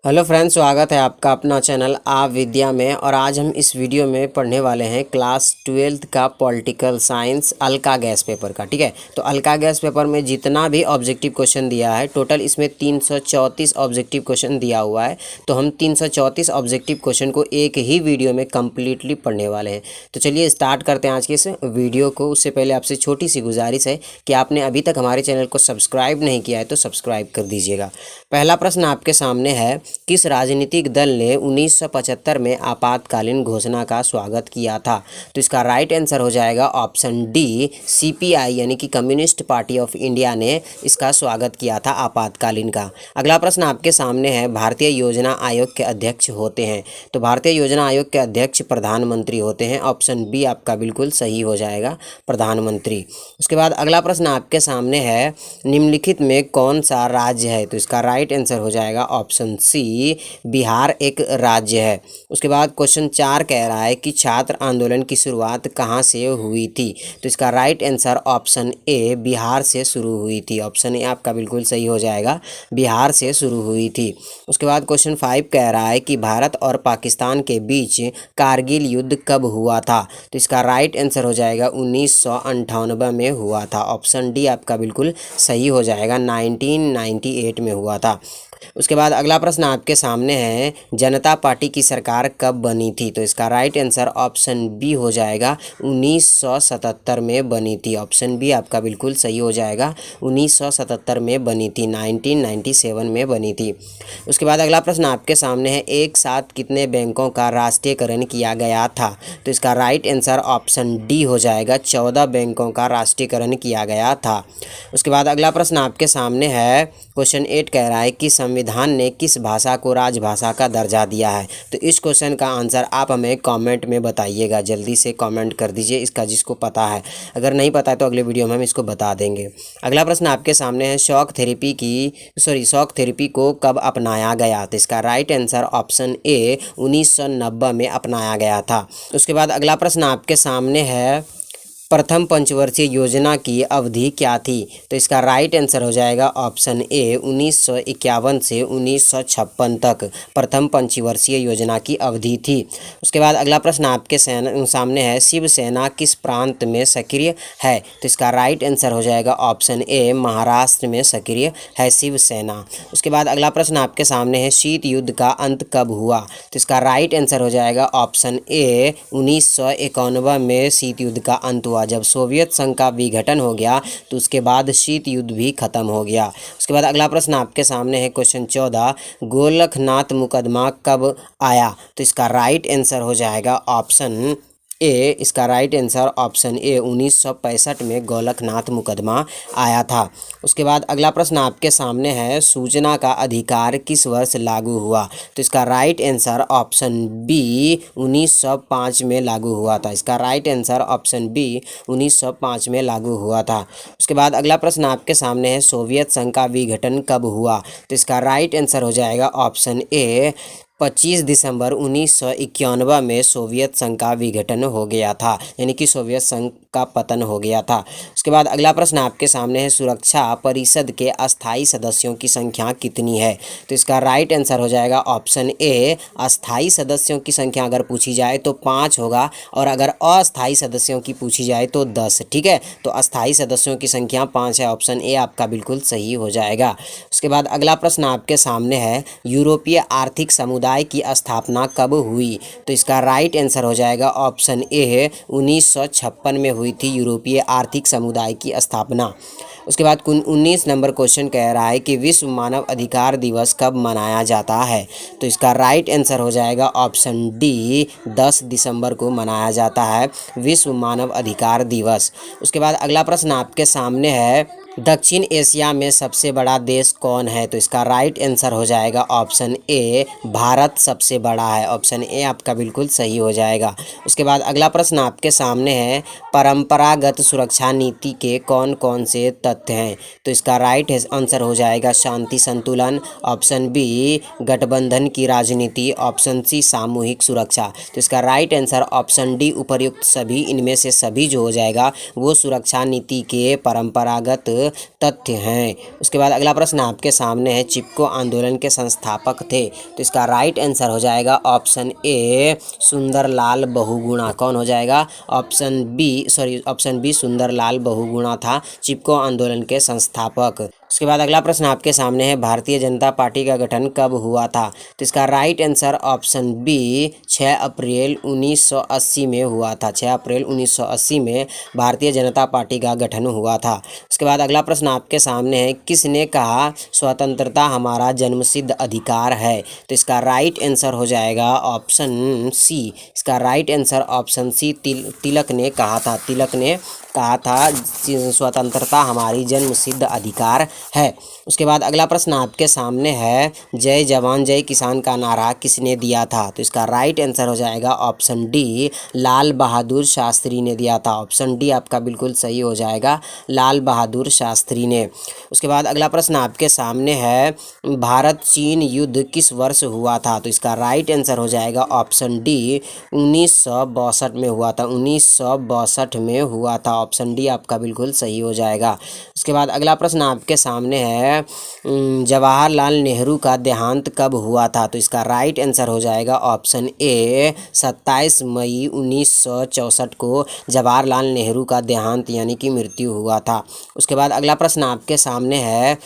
Hello friends, स्वागत है आपका अपना चैनल आप विद्या में। और आज हम इस वीडियो में पढ़ने वाले हैं क्लास 12th का political science Alka gas paper का। ठीक है, तो अल्का गैस पेपर में जितना भी ऑब्जेक्टिव क्वेश्चन दिया है, टोटल इसमें 334 ऑब्जेक्टिव क्वेश्चन दिया हुआ है। तो हम 334 ऑब्जेक्टिव क्वेश्चन को एक ही वीडियो में कम्प्लीटली पढ़ने वाले हैं। तो चलिए स्टार्ट करते हैं आज के इस वीडियो को। उससे पहले आपसे छोटी सी गुजारिश है कि आपने अभी तक हमारे चैनल को सब्सक्राइब नहीं किया है तो सब्सक्राइब कर दीजिएगा। पहला प्रश्न आपके सामने है, किस राजनीतिक दल ने 1975 में आपातकालीन घोषणा का स्वागत किया था? तो इसका राइट आंसर हो जाएगा ऑप्शन डी, सीपीआई यानी कि कम्युनिस्ट पार्टी ऑफ इंडिया ने इसका स्वागत किया था आपातकालीन का। अगला प्रश्न आपके सामने है, भारतीय योजना आयोग के अध्यक्ष होते हैं? तो भारतीय योजना आयोग के अध्यक्ष प्रधानमंत्री होते हैं। ऑप्शन बी आपका बिल्कुल सही हो जाएगा, प्रधानमंत्री। उसके बाद अगला प्रश्न आपके सामने है, निम्नलिखित में कौन सा राज्य है? तो इसका राइट आंसर हो जाएगा ऑप्शन सी, बिहार एक राज्य है। उसके बाद क्वेश्चन 4 कह रहा है कि छात्र आंदोलन की शुरुआत कहाँ से हुई थी? तो इसका राइट आंसर ऑप्शन ए, बिहार से शुरू हुई थी। ऑप्शन ए आपका बिल्कुल सही हो जाएगा, बिहार से शुरू हुई थी। उसके बाद क्वेश्चन 5 कह रहा है कि भारत और पाकिस्तान के बीच कारगिल युद्ध कब हुआ था? तो इसका राइट आंसर हो जाएगा 1998 में हुआ था। ऑप्शन डी आपका बिल्कुल सही हो जाएगा, 1998 में हुआ था। उसके बाद अगला प्रश्न आपके सामने है, जनता पार्टी की सरकार कब बनी थी? तो इसका राइट आंसर ऑप्शन बी हो जाएगा, 1977 में बनी थी। ऑप्शन बी आपका बिल्कुल सही हो जाएगा, 1977 में बनी थी, 1997 में बनी थी। उसके बाद अगला प्रश्न आपके सामने है, एक साथ कितने बैंकों का राष्ट्रीयकरण किया गया था? तो इसका राइट आंसर ऑप्शन डी हो जाएगा, 14 बैंकों का राष्ट्रीयकरण किया गया था। उसके बाद अगला प्रश्न आपके सामने है, क्वेश्चन 8 कह रहा है कि संविधान ने किस भाषा को राजभाषा का दर्जा दिया है? तो इस क्वेश्चन का आंसर आप हमें कमेंट में बताइएगा, जल्दी से कमेंट कर दीजिए इसका जिसको पता है। अगर नहीं पता है तो अगले वीडियो में हम इसको बता देंगे। अगला प्रश्न आपके सामने है, शॉक थेरेपी को कब अपनाया गया? तो इसका राइट आंसर ऑप्शन ए, 1990 में अपनाया गया था। उसके बाद अगला प्रश्न आपके सामने है, प्रथम पंचवर्षीय योजना की अवधि क्या थी? तो इसका राइट आंसर हो जाएगा ऑप्शन ए, 1951 से 1956 तक प्रथम पंचवर्षीय योजना की अवधि थी। उसके बाद अगला प्रश्न आपके सामने है, शिवसेना किस प्रांत में सक्रिय है? तो इसका राइट आंसर हो जाएगा ऑप्शन ए, महाराष्ट्र में सक्रिय है शिवसेना। उसके बाद अगला प्रश्न आपके सामने है, शीत युद्ध का अंत कब हुआ? तो इसका राइट आंसर हो जाएगा ऑप्शन ए, 1991 में शीत युद्ध का अंत हुआ। जब सोवियत संघ का विघटन हो गया तो उसके बाद शीत युद्ध भी खत्म हो गया। उसके बाद अगला प्रश्न आपके सामने है, क्वेश्चन 14, गोलकनाथ मुकदमा कब आया? तो इसका राइट आंसर हो जाएगा ऑप्शन ए, इसका राइट आंसर ऑप्शन ए, 1965 में गोलकनाथ मुकदमा आया था। उसके बाद अगला प्रश्न आपके सामने है, सूचना का अधिकार किस वर्ष लागू हुआ? तो इसका राइट आंसर ऑप्शन बी, 1905 में लागू हुआ था। इसका राइट आंसर ऑप्शन बी, 1905 में लागू हुआ था। उसके बाद अगला प्रश्न आपके सामने है, सोवियत संघ का विघटन कब हुआ? तो इसका राइट आंसर हो जाएगा ऑप्शन ए, 25 दिसंबर 1991 में सोवियत संघ का विघटन हो गया था, यानी कि सोवियत संघ का पतन हो गया था। उसके बाद अगला प्रश्न आपके सामने है, सुरक्षा परिषद के अस्थायी सदस्यों की संख्या कितनी है? तो इसका राइट आंसर हो जाएगा ऑप्शन ए, अस्थायी सदस्यों की संख्या अगर पूछी जाए तो 5 होगा, और अगर अस्थायी सदस्यों की पूछी जाए तो 10। ठीक है, तो अस्थायी सदस्यों की संख्या 5 है। ऑप्शन ए आपका बिल्कुल सही हो जाएगा। उसके बाद अगला प्रश्न आपके सामने है, यूरोपीय आर्थिक समुदाय की स्थापना कब हुई? तो इसका राइट आंसर हो जाएगा ऑप्शन ए, 1956 में हुई थी यूरोपीय आर्थिक समुदाय की स्थापना। उसके बाद 19 नंबर क्वेश्चन कह रहा है कि विश्व मानव अधिकार दिवस कब मनाया जाता है? तो इसका राइट आंसर हो जाएगा ऑप्शन डी, 10 दिसंबर को मनाया जाता है विश्व मानव अधिकार दिवस। उसके बाद अगला प्रश्न आपके सामने है, दक्षिण एशिया में सबसे बड़ा देश कौन है? तो इसका राइट आंसर हो जाएगा ऑप्शन ए, भारत सबसे बड़ा है। ऑप्शन ए आपका बिल्कुल सही हो जाएगा। उसके बाद अगला प्रश्न आपके सामने है, परंपरागत सुरक्षा नीति के कौन कौन से तथ्य हैं? तो इसका राइट आंसर हो जाएगा शांति संतुलन। ऑप्शन बी, गठबंधन की राजनीति। ऑप्शन सी, सामूहिक सुरक्षा। तो इसका राइट आंसर ऑप्शन डी, उपर्युक्त सभी, इनमें से सभी जो हो जाएगा वो सुरक्षा नीति के परंपरागत तथ्य हैं। उसके बाद अगला प्रश्न आपके सामने है, चिपको आंदोलन के संस्थापक थे, तो इसका राइट आंसर हो जाएगा ऑप्शन ए सुंदरलाल बहुगुणा। कौन हो जाएगा? ऑप्शन बी सुंदरलाल बहुगुणा था चिपको आंदोलन के संस्थापक। उसके बाद अगला प्रश्न आपके सामने है, भारतीय जनता पार्टी का गठन कब हुआ था, तो इसका राइट आंसर ऑप्शन बी 6 अप्रैल 1980 में हुआ था। 6 अप्रैल 1980 में भारतीय जनता पार्टी का गठन हुआ था। उसके बाद अगला प्रश्न आपके सामने है, किसने कहा स्वतंत्रता हमारा जन्मसिद्ध अधिकार है, तो इसका राइट आंसर हो जाएगा ऑप्शन सी। इसका राइट आंसर ऑप्शन सी तिलक ने कहा था। तिलक ने कहा था स्वतंत्रता हमारी जन्मसिद्ध अधिकार है। उसके बाद अगला प्रश्न आपके सामने है, जय जवान जय किसान का नारा किसने दिया था, तो इसका राइट आंसर हो जाएगा ऑप्शन डी लाल बहादुर शास्त्री ने दिया था। ऑप्शन डी आपका बिल्कुल सही हो जाएगा, लाल बहादुर शास्त्री ने। उसके बाद अगला प्रश्न आपके सामने है, भारत चीन युद्ध किस वर्ष हुआ था, तो इसका राइट आंसर हो जाएगा ऑप्शन डी 1962 में हुआ था। 1962 में हुआ था। ऑप्शन डी आपका बिल्कुल सही हो जाएगा। उसके बाद अगला प्रश्न आपके सामने है, जवाहरलाल नेहरू का देहांत कब हुआ था, तो इसका राइट आंसर हो जाएगा ऑप्शन ए 27 मई 1964 को जवाहरलाल नेहरू का देहांत यानी कि मृत्यु हुआ था। उसके बाद अगला प्रश्न आपके सामने है,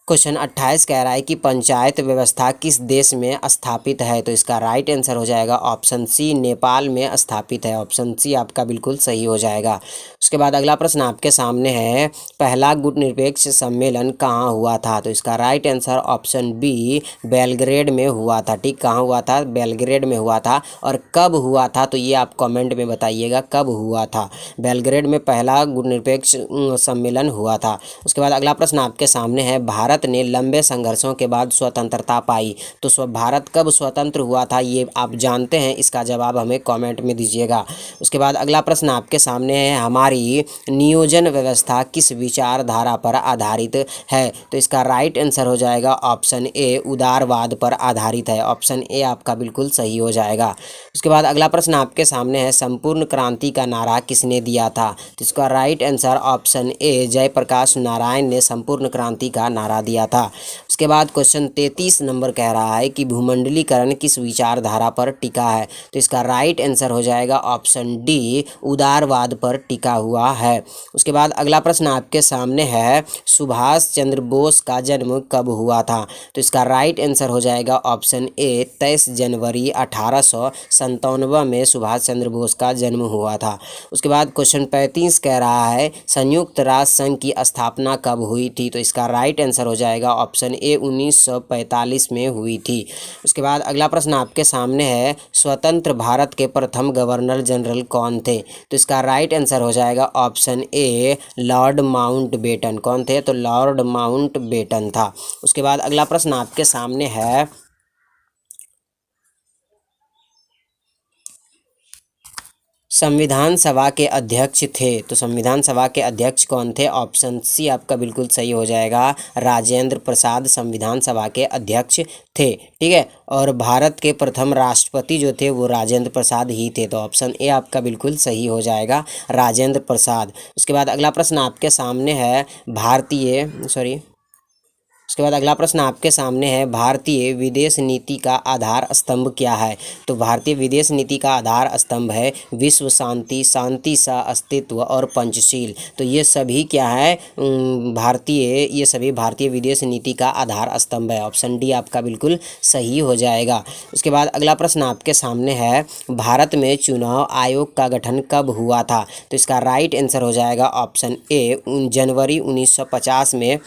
क्वेश्चन 28 कह रहा है कि पंचायत व्यवस्था किस देश में स्थापित है, तो इसका राइट आंसर हो जाएगा ऑप्शन सी नेपाल में स्थापित है। ऑप्शन सी आपका बिल्कुल सही हो जाएगा। उसके बाद अगला प्रश्न आपके सामने है, पहला गुटनिरपेक्ष सम्मेलन कहाँ हुआ था, तो इसका right answer option B Belgrade में हुआ था। ठीक, कहाँ हुआ था? बेलग्रेड में हुआ था। और कब हुआ था, तो ये आप कमेंट में बताइएगा कब हुआ था। बेलग्रेड में पहला गुटनिरपेक्ष सम्मेलन हुआ था। उसके बाद अगला प्रश्न आपके सामने है, भारत ने लंबे संघर्षों के बाद स्वतंत्रता पाई, तो भारत कब स्वतंत्र हुआ था, ये आप जानते हैं? इसका जवाब हमें कमेंट में दीजिएगा। उसके बाद अगला प्रश्न आपके सामने है, हमारी नियोजन व्यवस्था किस विचारधारा पर आधारित है, तो इसका राइट आंसर हो जाएगा ऑप्शन ए उदारवाद पर आधारित है। ऑप्शन ए आपका बिल्कुल सही हो जाएगा। उसके बाद अगला प्रश्न आपके सामने है, संपूर्ण क्रांति का नारा किसने दिया था, तो इसका right answer option A Jayaprakash Narayan ने संपूर्ण क्रांति का नारा दिया था। उसके बाद क्वेश्चन 33 नंबर कह रहा है कि भूमंडलीकरण किस विचारधारा पर टिका है, तो इसका राइट आंसर हो जाएगा ऑप्शन डी उदारवाद पर टिका हुआ है। उसके बाद अगला प्रश्न आपके सामने है, सुभाष चंद्र बोस का जन्म कब हुआ था, तो इसका राइट आंसर हो जाएगा ऑप्शन ए 23 जनवरी 1897 में सुभाष चंद्र बोस का जन्म हुआ था। उसके बाद क्वेश्चन 35 कह रहा है, संयुक्त राष्ट्र संघ की स्थापना कब हुई थी, तो इसका राइट आंसर हो जाएगा ऑप्शन ए 1945 में हुई थी। उसके बाद अगला प्रश्न आपके सामने है, स्वतंत्र भारत के प्रथम गवर्नर जनरल कौन थे, तो इसका राइट आंसर हो जाएगा ऑप्शन ए लॉर्ड माउंटबेटन। कौन थे? तो लॉर्ड माउंटबेटन था। उसके बाद अगला प्रश्न आपके सामने है, संविधान सभा के अध्यक्ष थे, तो संविधान सभा के अध्यक्ष कौन थे? ऑप्शन सी आपका बिल्कुल सही हो जाएगा, राजेंद्र प्रसाद संविधान सभा के अध्यक्ष थे। ठीक है, और भारत के प्रथम राष्ट्रपति जो थे वो राजेंद्र प्रसाद ही थे, तो ऑप्शन ए आपका बिल्कुल सही हो जाएगा, राजेंद्र प्रसाद। उसके बाद अगला प्रश्न आपके सामने है, उसके बाद अगला प्रश्न आपके सामने है, भारतीय विदेश नीति का आधार स्तंभ क्या है, तो भारतीय विदेश नीति का आधार स्तंभ है विश्व शांति, शांति सा अस्तित्व और पंचशील। तो ये सभी क्या है? ये सभी भारतीय विदेश नीति का आधार स्तंभ है। ऑप्शन डी आपका बिल्कुल सही हो जाएगा। उसके बाद अगला प्रश्न आपके सामने है, भारत में चुनाव आयोग का गठन कब हुआ था, तो इसका राइट आंसर हो जाएगा ऑप्शन ए जनवरी 1950 में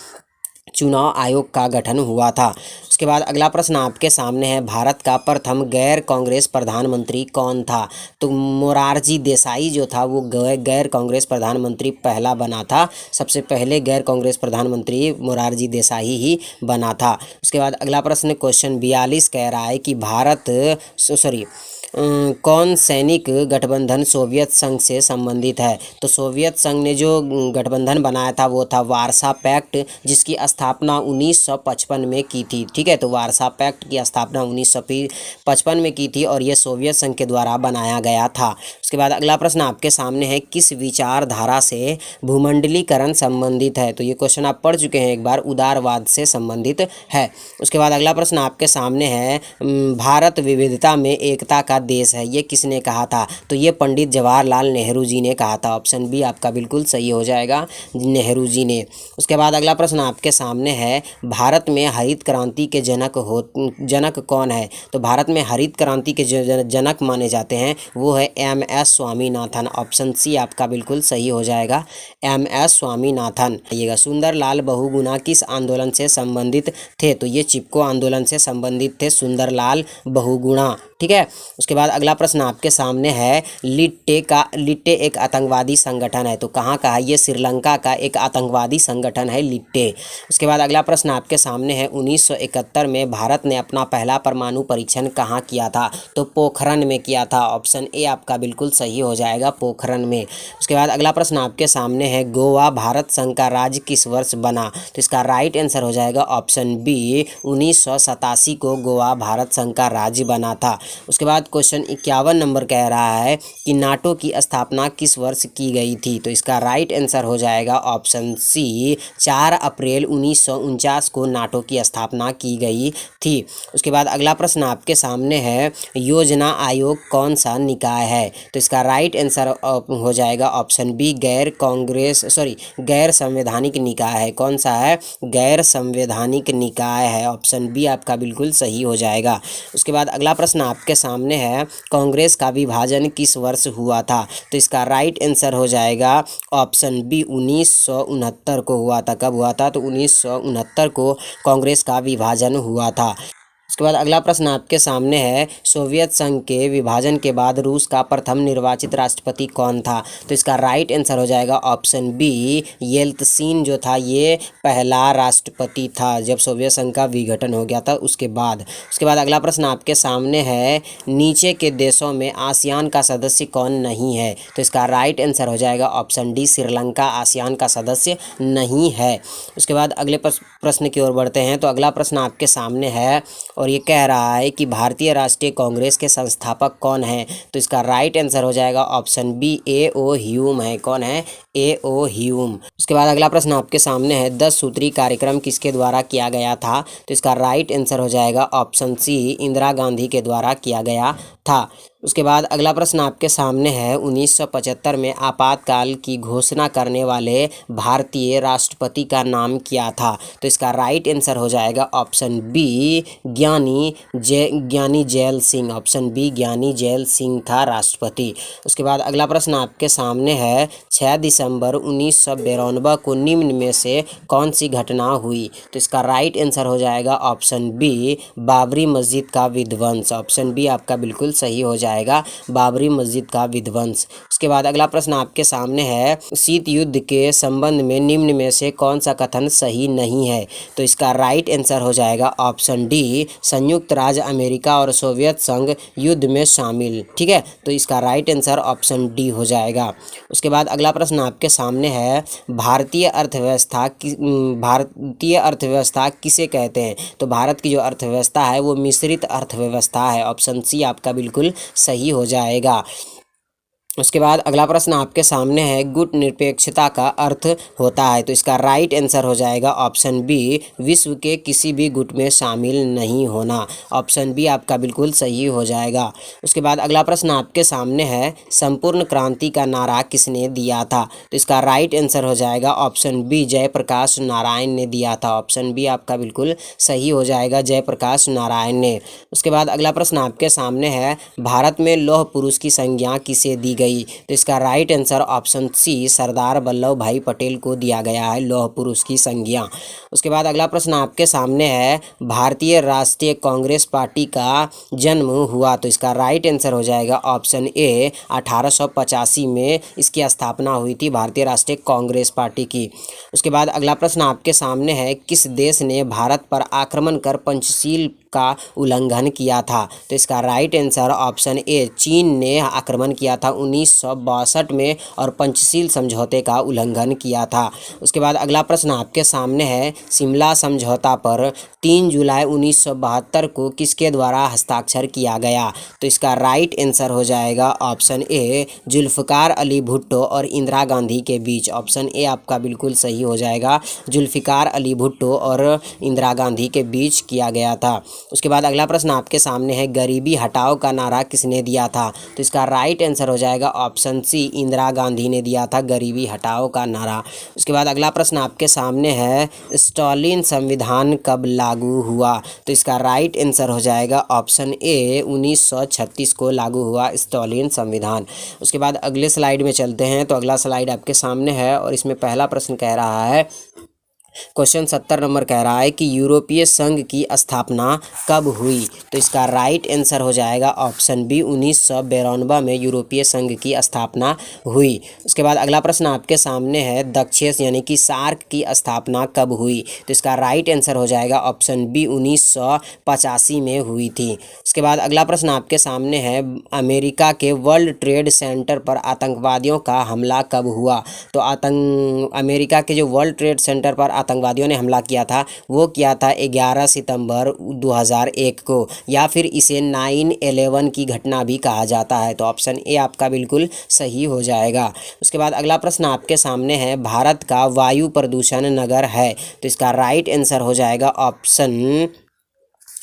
चुनाव आयोग का गठन हुआ था। उसके बाद अगला प्रश्न आपके सामने है, भारत का प्रथम गैर कांग्रेस प्रधानमंत्री कौन था, तो मोरारजी देसाई जो था वो गैर कांग्रेस प्रधानमंत्री पहला बना था। सबसे पहले गैर कांग्रेस प्रधानमंत्री मोरारजी देसाई ही बना था। उसके बाद अगला प्रश्न क्वेश्चन 42 कह रहा है कि कौन सैनिक गठबंधन सोवियत संघ से संबंधित है? तो सोवियत संघ ने जो गठबंधन बनाया था वो था वारसा पैक्ट, जिसकी स्थापना 1955 में की थी। ठीक है, तो वारसा पैक्ट की स्थापना 1955 में की थी और ये सोवियत संघ के द्वारा बनाया गया था। उसके बाद अगला प्रश्न आपके सामने है, किस विचारधारा से भूमंडलीकरण संबंधित है? तो ये क्वेश्चन आप पढ़ चुके हैं एक बार, उदारवाद से संबंधित है। उसके बाद अगला प्रश्न आपके सामने है, भारत विविधता में एकता का देश है, ये किसने कहा था? तो ये पंडित जवाहरलाल नेहरू जी ने कहा था। ऑप्शन बी आपका बिल्कुल सही हो जाएगा, नेहरू जी ने। उसके बाद अगला प्रश्न आपके सामने है, भारत में हरित क्रांति के जनक कौन है? तो भारत में हरित क्रांति के जनक माने जाते हैं वो है MS स्वामीनाथन। ऑप्शन सी आपका बिल्कुल सही हो जाएगा, MS स्वामीनाथन। आइएगा, सुंदरलाल बहुगुणा किस आंदोलन से संबंधित थे? तो ये चिपको आंदोलन से संबंधित थे सुंदरलाल बहुगुणा। ठीक है, उसके बाद अगला प्रश्न आपके सामने है, लिट्टे एक आतंकवादी संगठन है, तो कहाँ का है? ये श्रीलंका का एक आतंकवादी संगठन है लिट्टे। उसके बाद अगला प्रश्न आपके सामने है, 1971 में भारत ने अपना पहला परमाणु परीक्षण कहाँ किया था? तो पोखरण में किया था। ऑप्शन ए आपका बिल्कुल सही हो जाएगा, पोखरण में। उसके बाद अगला प्रश्न आपके सामने है, गोवा भारत संघ का राज्य किस वर्ष बना? तो इसका राइट आंसर हो जाएगा ऑप्शन बी, 1987 को गोवा भारत संघ का राज्य बना था। उसके बाद क्वेश्चन 51 नंबर कह रहा है कि नाटो की स्थापना किस वर्ष की गई थी? तो इसका राइट आंसर हो जाएगा ऑप्शन सी, 4 अप्रैल 1949 को नाटो की स्थापना की गई थी। उसके बाद अगला प्रश्न आपके सामने है, योजना आयोग कौन सा निकाय है? तो इसका राइट आंसर हो जाएगा ऑप्शन बी, गैर संवैधानिक निकाय है। कौन सा है? गैर संवैधानिक निकाय है। ऑप्शन बी आपका बिल्कुल सही हो जाएगा। उसके बाद अगला प्रश्न आपके सामने है, कांग्रेस का विभाजन किस वर्ष हुआ था? तो इसका राइट आंसर हो जाएगा ऑप्शन बी, 1969 को हुआ था। कब हुआ था? तो 1969 को कांग्रेस का विभाजन हुआ था। उसके बाद अगला प्रश्न आपके सामने है, सोवियत संघ के विभाजन के बाद रूस का प्रथम निर्वाचित राष्ट्रपति कौन था? तो इसका राइट आंसर हो जाएगा ऑप्शन बी, येल्त्सिन जो था ये पहला राष्ट्रपति था जब सोवियत संघ का विघटन हो गया था उसके बाद। उसके बाद अगला प्रश्न आपके सामने है, नीचे के देशों में आसियान का सदस्य कौन नहीं है? तो इसका राइट आंसर हो जाएगा ऑप्शन डी, श्रीलंका आसियान का सदस्य नहीं है। उसके बाद अगले प्रश्न की ओर बढ़ते हैं। तो अगला प्रश्न आपके सामने है और ये कह रहा है कि भारतीय राष्ट्रीय कांग्रेस के संस्थापक कौन हैं? तो इसका राइट आंसर हो जाएगा ऑप्शन बी, A.O. ह्यूम है। कौन है? A.O. ह्यूम। उसके बाद अगला प्रश्न आपके सामने है, 10 सूत्री कार्यक्रम किसके द्वारा किया गया था? तो इसका राइट आंसर हो जाएगा ऑप्शन सी, इंदिरा गांधी के द्वारा किया गया था। उसके बाद अगला प्रश्न आपके सामने है, 1975 में आपातकाल की घोषणा करने वाले भारतीय राष्ट्रपति का नाम क्या था? तो इसका राइट आंसर हो जाएगा ऑप्शन बी, ज्ञानी जैल सिंह। ऑप्शन बी, ज्ञानी जैल सिंह था राष्ट्रपति। उसके बाद अगला प्रश्न आपके सामने है, 6 दिसंबर 1992 को निम्न में से कौन सी घटना हुई? तो इसका राइट आंसर हो जाएगा ऑप्शन बी, बाबरी मस्जिद का विध्वंस। ऑप्शन बी आपका बिल्कुल सही हो जाएगा, बाबरी मस्जिद का विध्वंस। उसके बाद अगला प्रश्न आपके सामने है, शीत युद्ध के संबंध में निम्न में से कौन सा कथन सही नहीं है? तो इसका राइट आंसर हो जाएगा ऑप्शन डी, संयुक्त राज्य अमेरिका और सोवियत संघ युद्ध में शामिल। ठीक है, तो इसका राइट आंसर ऑप्शन डी हो जाएगा। उसके बाद अगला प्रश्न आपके सामने है, भारतीय अर्थव्यवस्था किसे कहते हैं? तो भारत की जो अर्थव्यवस्था है वो मिश्रित अर्थव्यवस्था है। ऑप्शन सी आपका बिल्कुल सही हो जाएगा। उसके बाद अगला प्रश्न आपके सामने है, गुट निरपेक्षता का अर्थ होता है? तो इसका राइट आंसर हो जाएगा ऑप्शन बी, विश्व के किसी भी गुट में शामिल नहीं होना। ऑप्शन बी आपका बिल्कुल सही हो जाएगा। उसके बाद अगला प्रश्न आपके सामने है, संपूर्ण क्रांति का नारा किसने दिया था? तो इसका राइट आंसर हो जाएगा ऑप्शन बी, जयप्रकाश नारायण ने दिया था। ऑप्शन बी आपका बिल्कुल सही हो जाएगा, जयप्रकाश नारायण ने। उसके बाद अगला प्रश्न आपके सामने है, भारत में लौह पुरुष की संज्ञा किसे दी गई? तो इसका राइट आंसर ऑप्शन सी, सरदार वल्लभ भाई पटेल को दिया गया है लौह पुरुष की संज्ञा। उसके बाद अगला प्रश्न आपके सामने है, भारतीय राष्ट्रीय कांग्रेस पार्टी का जन्म हुआ? तो इसका राइट आंसर हो जाएगा ऑप्शन ए, 1885 में इसकी स्थापना हुई थी भारतीय राष्ट्रीय कांग्रेस पार्टी की। उसके बाद अगला प्रश्न आपके सामने है, किस देश ने भारत पर आक्रमण कर पंचशील का उल्लंघन किया था? तो इसका राइट आंसर ऑप्शन ए, चीन ने आक्रमण किया था 1962 में और पंचशील समझौते का उल्लंघन किया था। उसके बाद अगला प्रश्न आपके सामने है, शिमला समझौता पर 3 जुलाई 1972 को किसके द्वारा हस्ताक्षर किया गया? तो इसका राइट आंसर हो जाएगा ऑप्शन ए, जुल्फ़िकार अली भुट्टो और इंदिरा गांधी के बीच। ऑप्शन ए आपका बिल्कुल सही हो जाएगा, जुल्फ़िकार अली भुट्टो और इंदिरा गांधी के बीच किया गया था। उसके बाद अगला प्रश्न आपके सामने है, गरीबी हटाओ का नारा किसने दिया था? तो इसका राइट आंसर हो जाएगा ऑप्शन सी, इंदिरा गांधी ने दिया था गरीबी हटाओ का नारा। उसके बाद अगला प्रश्न आपके सामने है, स्टालिन संविधान कब लागू हुआ? तो इसका राइट आंसर हो जाएगा ऑप्शन ए, 1936 को लागू हुआ स्टालिन संविधान। उसके बाद अगले स्लाइड में चलते हैं। तो अगला स्लाइड आपके सामने है और इसमें पहला प्रश्न कह रहा है, क्वेश्चन 70 नंबर कह रहा है कि यूरोपीय संघ की स्थापना कब हुई? तो इसका राइट आंसर हो जाएगा ऑप्शन बी, 1992 में यूरोपीय संघ की स्थापना हुई। उसके बाद अगला प्रश्न आपके सामने है, दक्षेस यानी कि सार्क की स्थापना कब हुई? तो इसका राइट आंसर हो जाएगा ऑप्शन बी, 1985 में हुई थी। उसके बाद अगला प्रश्न आपके सामने है, अमेरिका के वर्ल्ड ट्रेड सेंटर पर आतंकवादियों का हमला कब हुआ? तो अमेरिका के जो वर्ल्ड ट्रेड सेंटर पर आतंकवादियों ने हमला किया था वो किया था 11 सितंबर 2001 को, या फिर इसे 9/11 की घटना भी कहा जाता है। तो ऑप्शन ए आपका बिल्कुल सही हो जाएगा। उसके बाद अगला प्रश्न आपके सामने है, भारत का वायु प्रदूषण नगर है? तो इसका राइट आंसर हो जाएगा ऑप्शन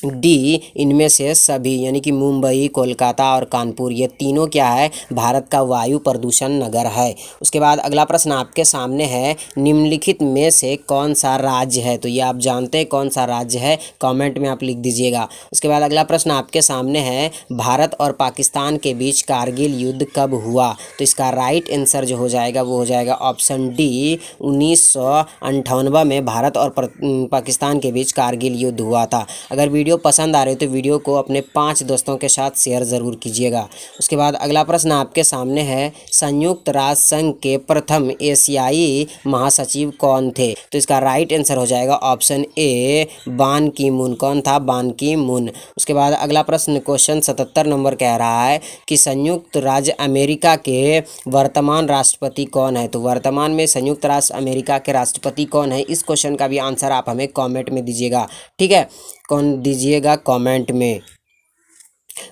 डी, इनमें से सभी, यानी कि मुंबई, कोलकाता और कानपुर, ये तीनों क्या है, भारत का वायु प्रदूषण नगर है। उसके बाद अगला प्रश्न आपके सामने है, निम्नलिखित में से कौन सा राज्य है? तो ये आप जानते हैं कौन सा राज्य है, कमेंट में आप लिख दीजिएगा। उसके बाद अगला प्रश्न आपके सामने है, भारत और पाकिस्तान के बीच कारगिल युद्ध कब हुआ? तो इसका राइट आंसर जो हो जाएगा वो हो जाएगा ऑप्शन डी, 1998 में भारत और पाकिस्तान के बीच कारगिल युद्ध हुआ था। अगर वीडियो पसंद आ रहे तो वीडियो को अपने 5 दोस्तों के साथ शेयर ज़रूर कीजिएगा। उसके बाद अगला प्रश्न आपके सामने है, संयुक्त राष्ट्र संघ के प्रथम एशियाई महासचिव कौन थे? तो इसका राइट आंसर हो जाएगा ऑप्शन ए, बान की मून। कौन था? बान की मून। उसके बाद अगला प्रश्न क्वेश्चन 77 नंबर कह रहा है कि संयुक्त राज्य अमेरिका के वर्तमान राष्ट्रपति कौन है? तो वर्तमान में संयुक्त राष्ट्र अमेरिका के राष्ट्रपति कौन है? इस क्वेश्चन का भी आंसर आप हमें कॉमेंट में दीजिएगा, ठीक है, कौन दीजिएगा कमेंट में।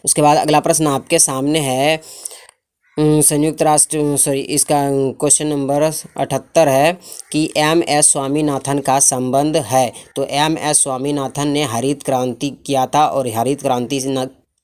उसके बाद अगला प्रश्न आपके सामने है, संयुक्त राष्ट्र इसका क्वेश्चन नंबर 78 है कि MS स्वामीनाथन का संबंध है? तो MS स्वामीनाथन ने हरित क्रांति किया था और हरित क्रांति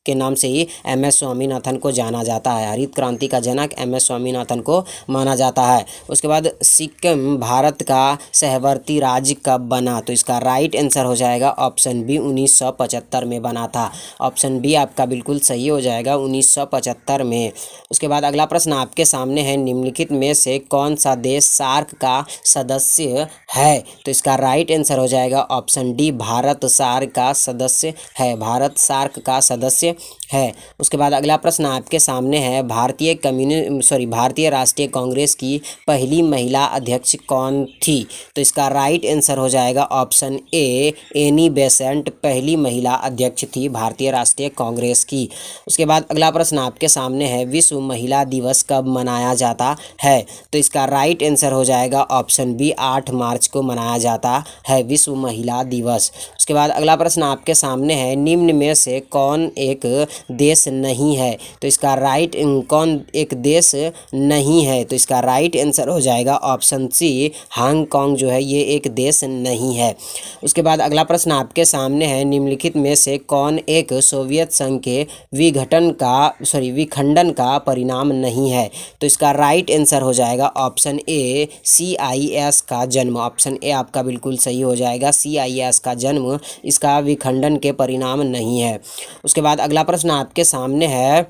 के नाम से ही MS स्वामीनाथन को जाना जाता है। हरित क्रांति का जनक MS स्वामीनाथन को माना जाता है। उसके बाद सिक्किम भारत का सहवर्ती राज्य कब बना? तो इसका राइट आंसर हो जाएगा ऑप्शन बी, 1975 में बना था। ऑप्शन बी आपका बिल्कुल सही हो जाएगा, 1975 में। उसके बाद अगला प्रश्न आपके सामने है, निम्नलिखित में से कौन सा देश सार्क का सदस्य है? तो इसका राइट आंसर हो जाएगा ऑप्शन डी, भारत सार्क का सदस्य है। भारत सार्क का सदस्य है। उसके बाद अगला प्रश्न आपके सामने है, भारतीय राष्ट्रीय कांग्रेस की पहली महिला अध्यक्ष कौन थी? तो इसका राइट आंसर हो जाएगा ऑप्शन ए, एनी बेसेंट पहली महिला अध्यक्ष थी भारतीय राष्ट्रीय कांग्रेस की। उसके बाद अगला प्रश्न आपके सामने है, विश्व महिला दिवस कब मनाया जाता है? तो इसका राइट आंसर हो जाएगा ऑप्शन बी, 8 मार्च को मनाया जाता है विश्व महिला दिवस। उसके बाद अगला प्रश्न आपके सामने है, निम्न में से कौन एक देश नहीं है? तो इसका राइट कौन एक देश नहीं है? तो इसका राइट आंसर हो जाएगा ऑप्शन सी, हांगकांग जो है ये एक देश नहीं है। उसके बाद अगला प्रश्न आपके सामने है, निम्नलिखित में से कौन एक सोवियत संघ के विखंडन का परिणाम नहीं है? तो इसका राइट आंसर हो जाएगा ऑप्शन ए, CIS का जन्म। ऑप्शन ए आपका बिल्कुल सही हो जाएगा, CIS का जन्म इसका विखंडन के परिणाम नहीं है। उसके बाद अगला प्रश्न आपके सामने है,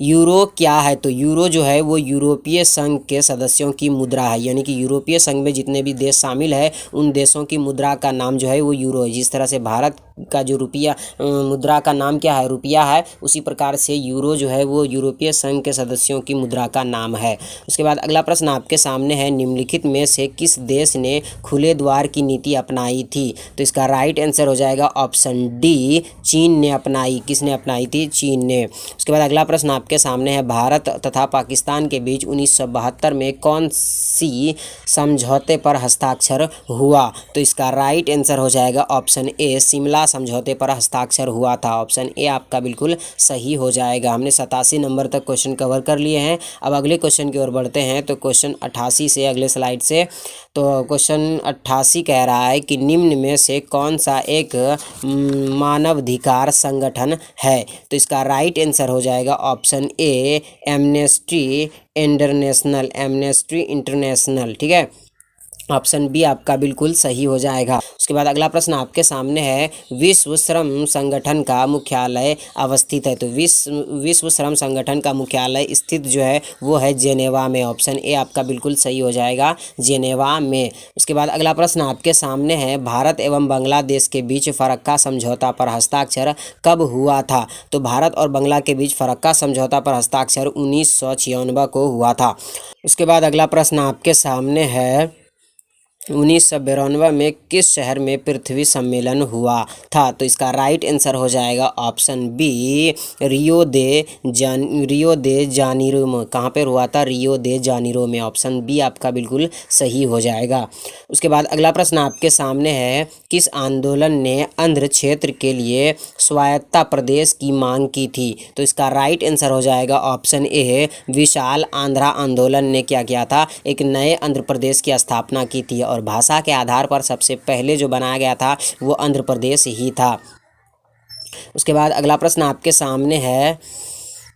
यूरो क्या है? तो यूरो जो है वो यूरोपीय संघ के सदस्यों की मुद्रा है, यानी कि यूरोपीय संघ में जितने भी देश शामिल है उन देशों की मुद्रा का नाम जो है वो यूरो है। जिस तरह से भारत का जो रुपया मुद्रा का नाम क्या है, रुपया है, उसी प्रकार से यूरो जो है वो यूरोपीय संघ के सदस्यों की मुद्रा का नाम है। उसके बाद अगला प्रश्न आपके सामने है, निम्नलिखित में से किस देश ने खुले द्वार की नीति अपनाई थी? तो इसका राइट आंसर हो जाएगा ऑप्शन डी, चीन ने अपनाई। किसने अपनाई थी? चीन ने। उसके बाद अगला प्रश्न आपके सामने है, भारत तथा पाकिस्तान के बीच 1972 में कौन सी समझौते पर हस्ताक्षर हुआ? तो इसका राइट आंसर हो जाएगा ऑप्शन ए, शिमला समझौते पर हस्ताक्षर हुआ था। ऑप्शन ए आपका बिल्कुल सही हो जाएगा। हमने 87 नंबर तक क्वेश्चन कवर कर लिए हैं। अब अगले क्वेश्चन की ओर बढ़ते हैं। तो क्वेश्चन 88 से अगले स्लाइड से, तो क्वेश्चन 88 कह रहा है कि निम्न में से कौन सा एक मानवाधिकार संगठन है? तो इसका राइट आंसर हो जाएगा option A, amnesty international. Amnesty international, ठीक है। ऑप्शन बी आपका बिल्कुल सही हो जाएगा। उसके बाद अगला प्रश्न आपके सामने है, विश्व श्रम संगठन का मुख्यालय अवस्थित है? तो विश्व श्रम संगठन का मुख्यालय स्थित जो है वो है जेनेवा में। ऑप्शन ए आपका बिल्कुल सही हो जाएगा, जेनेवा में। उसके बाद अगला प्रश्न आपके सामने है, भारत एवं बांग्लादेश के बीच फरक्का समझौता पर हस्ताक्षर कब हुआ था? तो भारत और बांग्ला के बीच फरक्का समझौता पर हस्ताक्षर 1996 को हुआ था। उसके बाद अगला प्रश्न आपके सामने है, 1992 में किस शहर में पृथ्वी सम्मेलन हुआ था? तो इसका राइट आंसर हो जाएगा ऑप्शन बी, रियो दे जानीरो में। कहाँ पर हुआ था? रियो दे जानीरो में। ऑप्शन बी आपका बिल्कुल सही हो जाएगा। उसके बाद अगला प्रश्न आपके सामने है, किस आंदोलन ने आंध्र क्षेत्र के लिए स्वायत्ता प्रदेश की मांग की थी? तो इसका राइट आंसर हो जाएगा ऑप्शन ए, विशाल आंध्रा आंदोलन ने क्या किया था? एक नए आंध्र प्रदेश की स्थापना की थी, और भाषा के आधार पर सबसे पहले जो बनाया गया था वो आंध्र प्रदेश ही था। उसके बाद अगला प्रश्न आपके सामने है,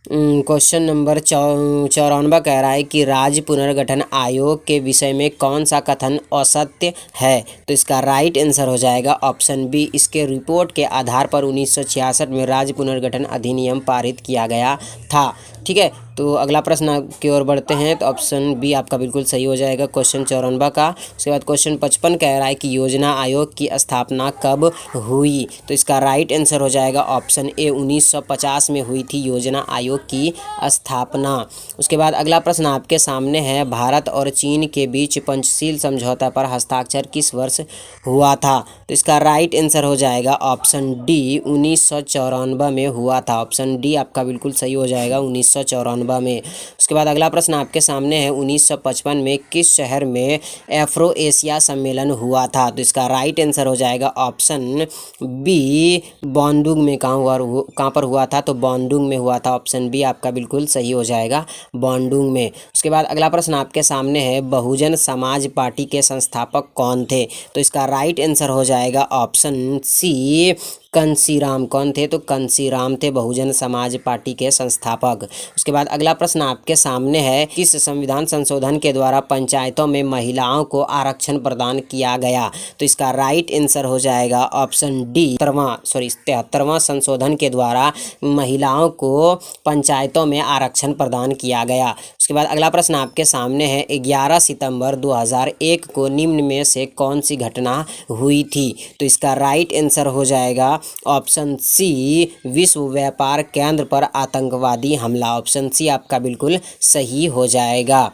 क्वेश्चन नंबर 94 कह रहा है कि राज्य पुनर्गठन आयोग के विषय में कौन सा कथन असत्य है? तो इसका राइट आंसर हो जाएगा ऑप्शन बी, इसके रिपोर्ट के आधार पर 1966 में राज्य पुनर्गठन अधिनियम पारित किया गया था। ठीक है, तो अगला प्रश्न की ओर बढ़ते हैं। तो ऑप्शन बी आपका बिल्कुल सही हो जाएगा क्वेश्चन 94 का। उसके बाद क्वेश्चन 55 कह रहा है कि योजना आयोग की स्थापना कब हुई? तो इसका राइट आंसर हो जाएगा ऑप्शन ए, 1950 में हुई थी योजना आयोग की स्थापना। उसके बाद अगला प्रश्न आपके सामने है, भारत और चीन के बीच पंचशील समझौता पर हस्ताक्षर किस वर्ष हुआ था? तो इसका राइट आंसर हो जाएगा ऑप्शन डी, 1994 में हुआ था। ऑप्शन डी आपका बिल्कुल सही हो जाएगा, 1994 में। उसके बाद अगला प्रश्न आपके सामने है, 1955 में किस शहर में एफ्रो एशिया सम्मेलन हुआ था? तो इसका राइट आंसर हो जाएगा ऑप्शन बी, बॉन्डुंग में। कहाँ पर हुआ था? तो बॉन्डुंग में हुआ था। ऑप्शन बी आपका बिल्कुल सही हो जाएगा, बॉन्डुंग में। उसके बाद अगला प्रश्न आपके सामने है, बहुजन समाज पार्टी के संस्थापक कौन थे? तो इसका राइट आंसर हो जाएगा ऑप्शन सी, कंसीराम। कौन थे? तो कंसीराम थे बहुजन समाज पार्टी के संस्थापक। उसके बाद अगला प्रश्न आपके सामने है, किस संविधान संशोधन के द्वारा पंचायतों में महिलाओं को आरक्षण प्रदान किया गया? तो इसका राइट आंसर हो जाएगा ऑप्शन डी, 73वां संशोधन के द्वारा महिलाओं को पंचायतों में आरक्षण प्रदान किया गया। उसके बाद अगला प्रश्न आपके सामने है, 11 सितंबर 2001 को निम्न में से कौन सी घटना हुई थी? तो इसका राइट आंसर हो जाएगा ऑप्शन सी, विश्व व्यापार केंद्र पर आतंकवादी हमला। ऑप्शन सी आपका बिल्कुल सही हो जाएगा।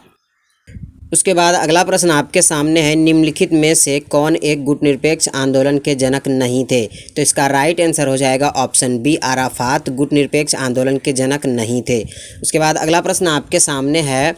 उसके बाद अगला प्रश्न आपके सामने है, निम्नलिखित में से कौन एक गुटनिरपेक्ष आंदोलन के जनक नहीं थे? तो इसका राइट आंसर हो जाएगा ऑप्शन बी, अराफात गुटनिरपेक्ष आंदोलन के जनक नहीं थे। उसके बाद अगला प्रश्न आपके सामने है,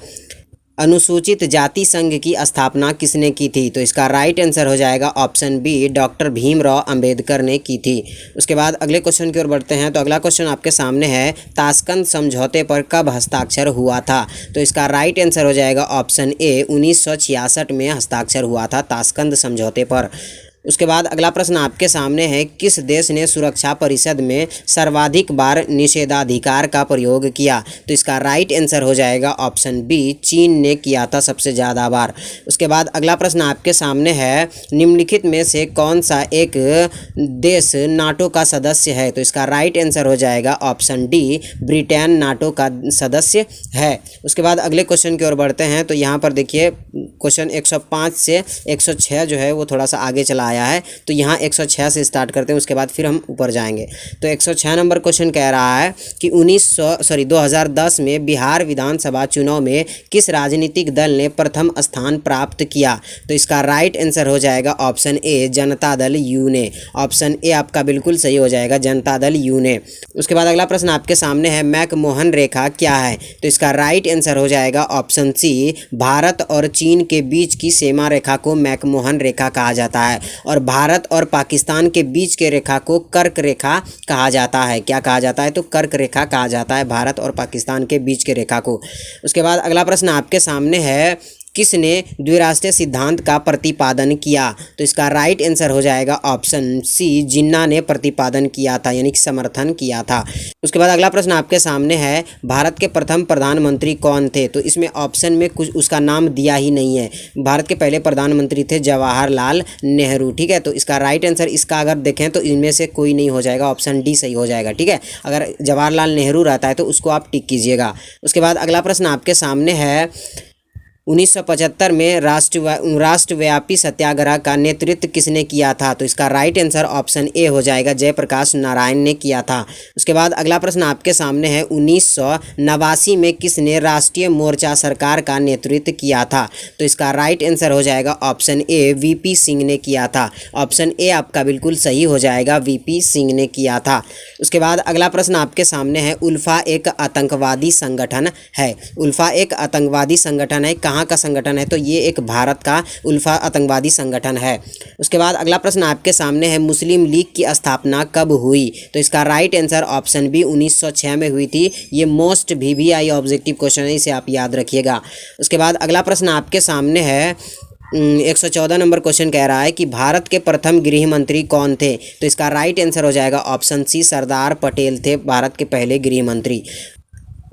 अनुसूचित जाति संघ की स्थापना किसने की थी? तो इसका राइट आंसर हो जाएगा option B, doctor Bhimrao Ambedkar ने की थी। उसके बाद अगले क्वेश्चन की ओर बढ़ते हैं। तो अगला क्वेश्चन आपके सामने है, ताशकंद समझौते पर कब हस्ताक्षर हुआ था? तो इसका राइट आंसर हो जाएगा ऑप्शन ए, 1966 में हस्ताक्षर हुआ था ताशकंद समझौते पर। उसके बाद अगला प्रश्न आपके सामने है, किस देश ने सुरक्षा परिषद में सर्वाधिक बार निषेधाधिकार का प्रयोग किया? तो इसका राइट आंसर हो जाएगा ऑप्शन बी, चीन ने किया था सबसे ज़्यादा बार। उसके बाद अगला प्रश्न आपके सामने है, निम्नलिखित में से कौन सा एक देश नाटो का सदस्य है? तो इसका राइट आंसर हो जाएगा ऑप्शन डी, ब्रिटेन नाटो का सदस्य है। उसके बाद अगले क्वेश्चन की ओर बढ़ते हैं। तो यहाँ पर देखिए क्वेश्चन 105 से 106 जो है वो थोड़ा सा आगे चला आया है। तो यहाँ 106 से स्टार्ट करते हैं, उसके बाद फिर हम ऊपर जाएंगे। तो 106 नंबर क्वेश्चन कह रहा है कि 2010 में बिहार विधानसभा चुनाव में किस राजनीतिक दल ने प्रथम स्थान प्राप्त किया? तो इसका राइट आंसर हो जाएगा option A, Janata Dal you ने। ऑप्शन ए आपका बिल्कुल सही हो जाएगा, जनता दल यू ने। उसके बाद अगला प्रश्न आपके सामने है, मैकमोहन रेखा क्या है? तो इसका राइट आंसर हो जाएगा ऑप्शन सी, भारत और चीन के बीच की सीमा रेखा को मैकमोहन रेखा कहा जाता है और भारत और पाकिस्तान के बीच के रेखा को कर्क रेखा कहा जाता है। क्या कहा जाता है? तो कर्क रेखा कहा जाता है भारत और पाकिस्तान के बीच के रेखा को। उसके बाद अगला प्रश्न आपके सामने है, किसने द्विराष्ट्रीय सिद्धांत का प्रतिपादन किया? तो इसका राइट आंसर हो जाएगा ऑप्शन सी, जिन्ना ने प्रतिपादन किया था, यानी कि समर्थन किया था। उसके बाद अगला प्रश्न आपके सामने है, भारत के प्रथम प्रधानमंत्री कौन थे? तो इसमें ऑप्शन में कुछ उसका नाम दिया ही नहीं है। भारत के पहले प्रधानमंत्री थे जवाहरलाल नेहरू। ठीक है, तो इसका राइट आंसर इसका अगर देखें तो इनमें से कोई नहीं हो जाएगा, ऑप्शन डी सही हो जाएगा। ठीक है, अगर जवाहरलाल नेहरू रहता है तो उसको आप टिक कीजिएगा। उसके बाद अगला प्रश्न आपके सामने है, 1975 में राष्ट्रव्यापी सत्याग्रह का नेतृत्व किसने किया था? तो इसका राइट आंसर ऑप्शन ए हो जाएगा, जयप्रकाश नारायण ने किया था। उसके बाद अगला प्रश्न आपके सामने है, 1989 में किसने राष्ट्रीय मोर्चा सरकार का नेतृत्व किया था? तो इसका राइट आंसर हो जाएगा ऑप्शन ए, वीपी सिंह ने किया था। ऑप्शन ए आपका बिल्कुल सही हो जाएगा, वीपी सिंह ने किया था। उसके बाद अगला प्रश्न आपके सामने है, उल्फा एक आतंकवादी संगठन है। उल्फा एक आतंकवादी संगठन है, कहाँ का संगठन है? तो ये एक भारत का उल्फा आतंकवादी संगठन है। उसके बाद अगला प्रश्न आपके सामने है, मुस्लिम लीग की स्थापना कब हुई? तो इसका राइट आंसर ऑप्शन बी, 1906 में हुई थी। ये मोस्ट VVI ऑब्जेक्टिव क्वेश्चन है, इसे आप याद रखिएगा। उसके बाद अगला प्रश्न आपके सामने है, 114 नंबर क्वेश्चन कह रहा है कि भारत के प्रथम गृह मंत्री कौन थे? तो इसका राइट आंसर हो जाएगा ऑप्शन सी, सरदार पटेल थे भारत के पहले गृह मंत्री।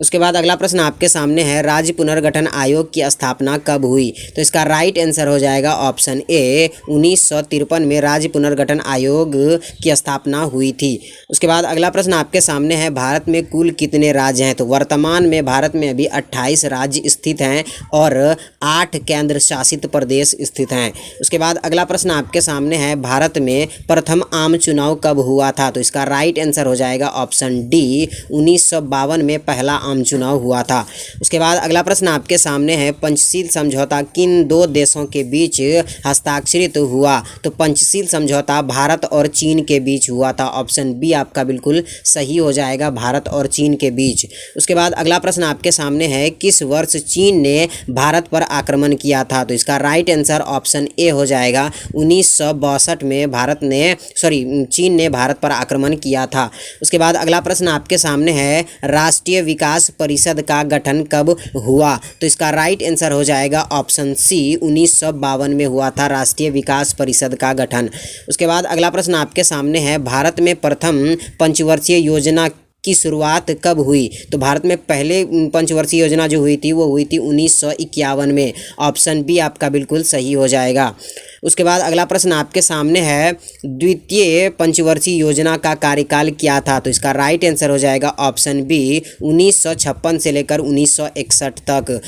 उसके बाद अगला प्रश्न आपके सामने है, राज्य पुनर्गठन आयोग की स्थापना कब हुई? तो इसका राइट आंसर हो जाएगा ऑप्शन ए, 1953 में राज्य पुनर्गठन आयोग की स्थापना हुई थी। उसके बाद अगला प्रश्न आपके सामने है, भारत में कुल कितने राज्य हैं? तो वर्तमान में भारत में अभी 28 राज्य स्थित हैं और 8 केंद्र शासित प्रदेश स्थित हैं। उसके बाद अगला प्रश्न आपके सामने है, भारत में प्रथम आम चुनाव कब हुआ था? तो इसका राइट आंसर हो जाएगा ऑप्शन डी, 1952 में पहला आम चुनाव हुआ था। उसके बाद अगला प्रश्न आपके सामने है, पंचशील समझौता किन दो देशों के बीच हस्ताक्षरित हुआ? तो पंचशील समझौता भारत और चीन के बीच हुआ था। ऑप्शन बी आपका बिल्कुल सही हो जाएगा, भारत और चीन के बीच। उसके बाद अगला प्रश्न आपके सामने है, किस वर्ष चीन ने भारत पर आक्रमण किया था? तो इसका राइट आंसर ऑप्शन ए हो जाएगा, 1962 में चीन ने भारत पर आक्रमण किया था। उसके बाद अगला प्रश्न आपके सामने है, राष्ट्रीय विकास परिषद का गठन कब हुआ? तो इसका राइट आंसर हो जाएगा ऑप्शन सी, 1952 में हुआ था राष्ट्रीय विकास परिषद का गठन। उसके बाद अगला प्रश्न आपके सामने है, भारत में प्रथम पंचवर्षीय योजना की शुरुआत कब हुई? तो भारत में पहले पंचवर्षीय योजना जो हुई थी वो हुई थी 1951 में। ऑप्शन बी आपका बिल्कुल सही हो जाएगा। उसके बाद अगला प्रश्न आपके सामने है, द्वितीय पंचवर्षीय योजना का कार्यकाल क्या था? तो इसका राइट आंसर हो जाएगा ऑप्शन बी, 1956 से लेकर 1961 तक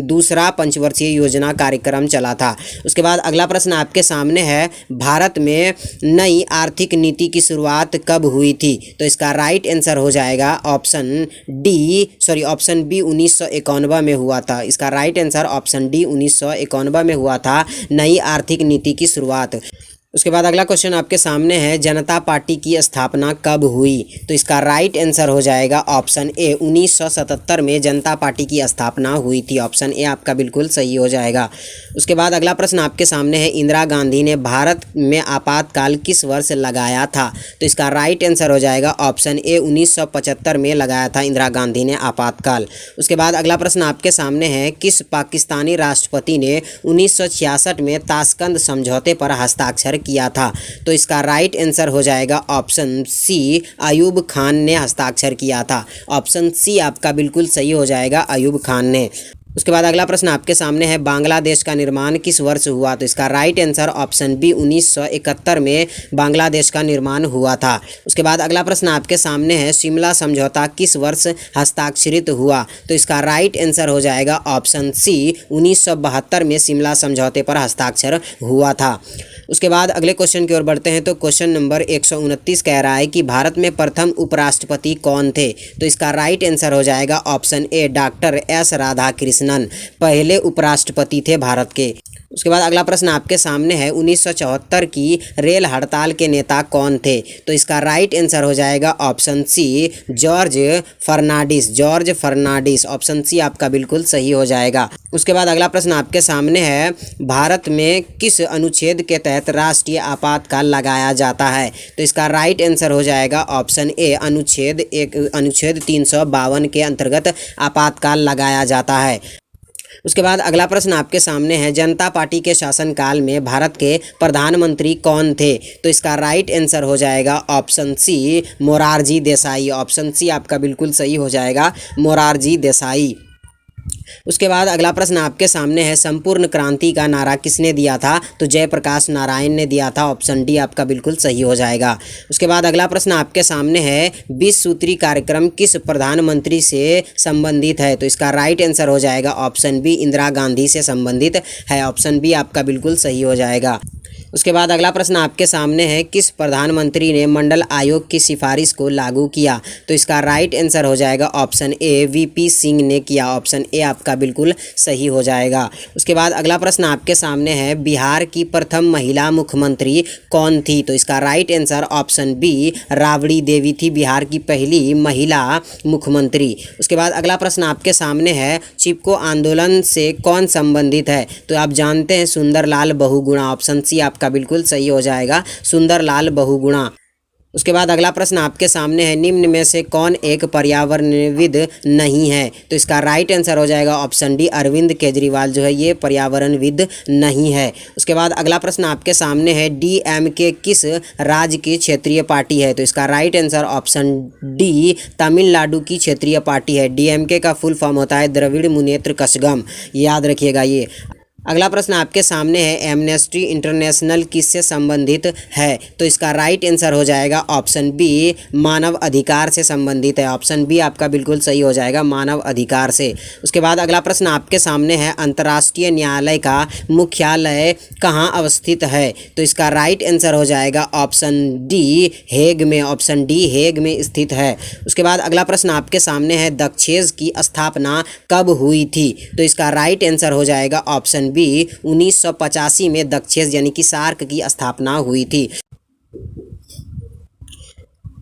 दूसरा पंचवर्षीय योजना कार्यक्रम चला था। उसके बाद अगला प्रश्न आपके सामने है, भारत में नई आर्थिक नीति की शुरुआत कब हुई थी? तो इसका राइट आंसर हो जाएगा ऑप्शन बी, 1991 में हुआ था। इसका राइट आंसर ऑप्शन डी, 1991 में हुआ था नई आर्थिक नीति की शुरुआत। उसके बाद अगला क्वेश्चन आपके सामने है, जनता पार्टी की स्थापना कब हुई? तो इसका राइट आंसर हो जाएगा ऑप्शन ए, 1977 में जनता पार्टी की स्थापना हुई थी। ऑप्शन ए आपका बिल्कुल सही हो जाएगा। उसके बाद अगला प्रश्न आपके सामने है, इंदिरा गांधी ने भारत में आपातकाल किस वर्ष लगाया था? तो इसका राइट आंसर हो जाएगा ऑप्शन ए, 1975 में लगाया था इंदिरा गांधी ने आपातकाल। उसके बाद अगला प्रश्न आपके सामने है, किस पाकिस्तानी राष्ट्रपति ने 1966 में ताशकंद समझौते पर हस्ताक्षर किया था? तो इसका राइट आंसर हो जाएगा ऑप्शन सी, अयूब खान ने हस्ताक्षर किया था। ऑप्शन सी आपका बिल्कुल सही हो जाएगा, अयूब खान ने। उसके बाद अगला प्रश्न आपके सामने है, बांग्लादेश का निर्माण किस वर्ष हुआ? तो इसका राइट आंसर ऑप्शन बी 1971 में बांग्लादेश का निर्माण हुआ था। उसके बाद अगला प्रश्न आपके सामने है, शिमला समझौता किस वर्ष हस्ताक्षरित हुआ? तो इसका राइट आंसर हो जाएगा ऑप्शन सी 1972 में शिमला समझौते पर हस्ताक्षर हुआ था। उसके बाद अगले क्वेश्चन की ओर बढ़ते हैं। तो क्वेश्चन नंबर 129 कह रहा है कि भारत में प्रथम उपराष्ट्रपति कौन थे? तो इसका राइट आंसर हो जाएगा option A doctor S Radhakrishnan पहले उपराष्ट्रपति थे भारत के। उसके बाद अगला प्रश्न आपके सामने है, 1974 की रेल हड़ताल के नेता कौन थे? तो इसका राइट आंसर हो जाएगा option C George Fernandes. George Fernandes, option C आपका बिल्कुल सही हो जाएगा। उसके बाद अगला प्रश्न आपके सामने है, भारत में किस अनुच्छेद के तहत राष्ट्रीय आपातकाल लगाया जाता है? तो इसका राइट आंसर हो जाएगा ऑप्शन ए अनुच्छेद 352 के अंतर्गत आपातकाल लगाया जाता है। उसके बाद अगला प्रश्न आपके सामने है, जनता पार्टी के शासनकाल में भारत के प्रधानमंत्री कौन थे? तो इसका राइट आंसर हो जाएगा option C Morarji Desai. Option C आपका बिल्कुल सही हो जाएगा, मोरारजी देसाई। उसके बाद अगला प्रश्न आपके सामने है, संपूर्ण क्रांति का नारा किसने दिया था? तो जयप्रकाश नारायण ने दिया था। ऑप्शन डी आपका बिल्कुल सही हो जाएगा। उसके बाद अगला प्रश्न आपके सामने है, 20 सूत्री कार्यक्रम किस प्रधानमंत्री से संबंधित है? तो इसका राइट आंसर हो जाएगा ऑप्शन बी इंदिरा गांधी से संबंधित है। ऑप्शन बी आपका बिल्कुल सही हो जाएगा। उसके बाद अगला प्रश्न आपके सामने है, किस प्रधानमंत्री ने मंडल आयोग की सिफारिश को लागू किया? तो इसका राइट आंसर हो जाएगा ऑप्शन ए वीपी सिंह ने किया। ऑप्शन ए आपका बिल्कुल सही हो जाएगा। उसके बाद अगला प्रश्न आपके सामने है, बिहार की प्रथम महिला मुख्यमंत्री कौन थी? तो इसका right answer option B Rabri Devi थी, बिहार की पहली महिला मुख्यमंत्री। उसके बाद अगला प्रश्न आपके सामने है, चिपको आंदोलन से कौन संबंधित है? तो आप जानते हैं सुंदरलाल बहुगुणा। ऑप्शन सी आपका बिल्कुल सही हो जाएगा, सुंदरलाल बहुगुणा। उसके बाद अगला प्रश्न आपके सामने है, निम्न में से कौन एक पर्यावरणविद नहीं है? तो इसका राइट आंसर हो जाएगा ऑप्शन डी अरविंद केजरीवाल जो है ये पर्यावरणविद नहीं है। उसके बाद अगला प्रश्न आपके सामने है, डीएमके किस राज्य की क्षेत्रीय पार्टी है? तो इसका right answer option D Tamil Nadu की क्षेत्रीय पार्टी है। डीएमके का फुल फॉर्म होता है द्रविड़ मुनेत्र कषगम, याद रखिएगा ये। अगला प्रश्न आपके सामने है, एमनेस्टी इंटरनेशनल किससे संबंधित है? तो इसका राइट आंसर हो जाएगा ऑप्शन बी मानव अधिकार से संबंधित है। ऑप्शन बी आपका बिल्कुल सही हो जाएगा, मानव अधिकार से। उसके बाद अगला प्रश्न आपके सामने है, अंतर्राष्ट्रीय न्यायालय का मुख्यालय कहाँ अवस्थित है? तो इसका राइट आंसर हो जाएगा ऑप्शन डी हेग में। ऑप्शन डी हेग में स्थित है। उसके बाद अगला प्रश्न आपके सामने है, दक्षेज की स्थापना कब हुई थी? तो इसका राइट आंसर हो जाएगा ऑप्शन बी 1985 में दक्षेज यानी कि सार्क की स्थापना हुई थी।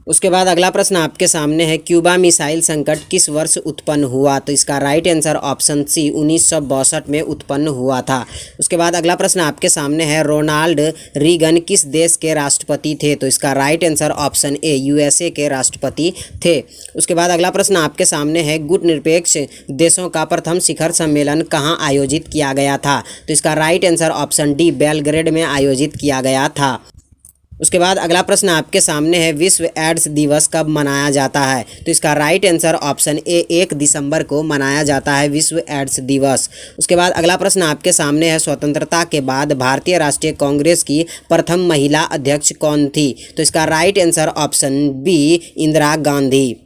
उसके बाद अगला प्रश्न आपके सामने है, क्यूबा मिसाइल संकट किस वर्ष उत्पन्न हुआ? तो इसका राइट आंसर ऑप्शन सी 1962 में उत्पन्न हुआ था। उसके बाद अगला प्रश्न आपके सामने है, रोनाल्ड रीगन किस देश के राष्ट्रपति थे? तो इसका right answer option A USA के राष्ट्रपति थे। उसके बाद अगला प्रश्न आपके सामने है, गुटनिरपेक्ष देशों का प्रथम शिखर सम्मेलन कहाँ आयोजित किया गया था? तो इसका right answer option D Belgrade में आयोजित किया गया था। उसके बाद अगला प्रश्न आपके सामने है, विश्व एड्स दिवस कब मनाया जाता है? तो इसका राइट आंसर ऑप्शन ए 1 दिसंबर को मनाया जाता है विश्व एड्स दिवस। उसके बाद अगला प्रश्न आपके सामने है, स्वतंत्रता के बाद भारतीय राष्ट्रीय कांग्रेस की प्रथम महिला अध्यक्ष कौन थी? तो इसका right answer option B Indira Gandhi.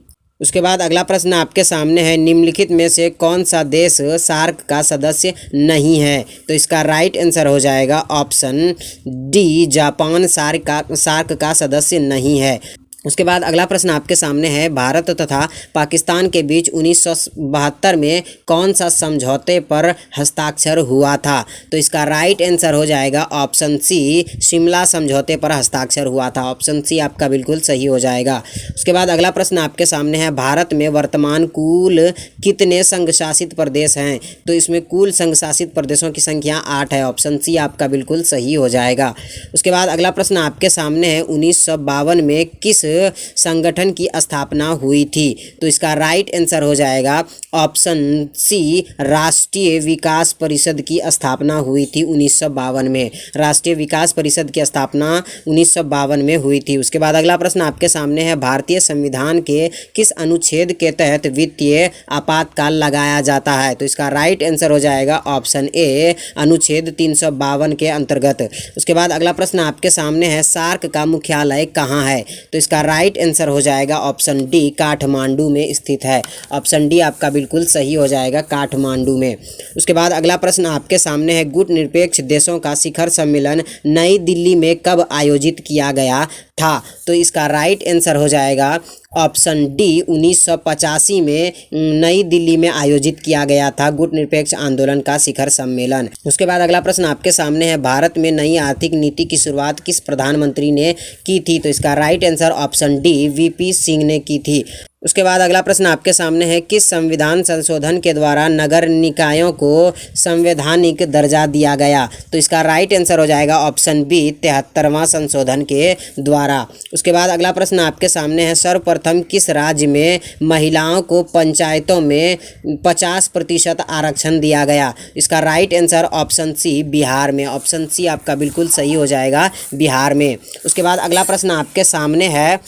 उसके बाद अगला प्रश्न आपके सामने है, निम्नलिखित में से कौन सा देश सार्क का सदस्य नहीं है? तो इसका राइट आंसर हो जाएगा ऑप्शन डी जापान सार्क का सदस्य नहीं है। उसके बाद अगला प्रश्न आपके सामने है, भारत तथा पाकिस्तान के बीच 1972 में कौन सा समझौते पर हस्ताक्षर हुआ था? तो इसका राइट आंसर हो जाएगा ऑप्शन सी शिमला समझौते पर हस्ताक्षर हुआ था। ऑप्शन सी आपका बिल्कुल सही हो जाएगा। उसके बाद अगला प्रश्न आपके सामने है, भारत में वर्तमान कुल कितने संघ शासित प्रदेश हैं? तो इसमें कुल संघ शासित प्रदेशों की संख्या 8 है। ऑप्शन सी आपका बिल्कुल सही हो जाएगा। उसके बाद अगला प्रश्न आपके सामने है, 1952 में किस संगठन की स्थापना हुई थी? तो इसका राइट आंसर हो जाएगा ऑप्शन सी, राष्ट्रीय विकास परिषद की स्थापना हुई थी 1952 में। राष्ट्रीय विकास परिषद की स्थापना 1952 में हुई थी। उसके बाद अगला प्रश्न आपके सामने है, भारतीय संविधान के किस अनुच्छेद के तहत वित्तीय आपातकाल लगाया जाता है? तो इसका राइट आंसर हो जाएगा ऑप्शन ए, अनुच्छेद 352 के अंतर्गत। उसके बाद अगला प्रश्न आपके सामने है, सार्क का मुख्यालय कहाँ है? तो इसका राइट आंसर हो जाएगा ऑप्शन डी, काठमांडू में स्थित है। ऑप्शन डी आपका बिल्कुल सही हो जाएगा, काठमांडू में। उसके बाद अगला प्रश्न आपके सामने है, गुट निरपेक्ष देशों का शिखर सम्मेलन नई दिल्ली में कब आयोजित किया गया था? तो इसका राइट आंसर हो जाएगा ऑप्शन डी, 1985 में नई दिल्ली में आयोजित किया गया था गुट निरपेक्ष आंदोलन का शिखर सम्मेलन। उसके बाद अगला प्रश्न आपके सामने है, भारत में नई आर्थिक नीति की शुरुआत किस प्रधानमंत्री ने की थी? तो इसका right answer option D, VP Singh ने की थी। उसके बाद अगला प्रश्न आपके सामने है, किस संविधान संशोधन के द्वारा नगर निकायों को संवैधानिक दर्जा दिया गया? तो इसका राइट आंसर हो जाएगा ऑप्शन बी, 73वां संशोधन के द्वारा। उसके बाद अगला प्रश्न आपके सामने है, सर्वप्रथम किस राज्य में महिलाओं को पंचायतों में 50% आरक्षण दिया गया? इसका right answer option C, Bihar में। ऑप्शन सी आपका बिल्कुल सही हो जाएगा, बिहार में। उसके बाद अगला प्रश्न आपके सामने है,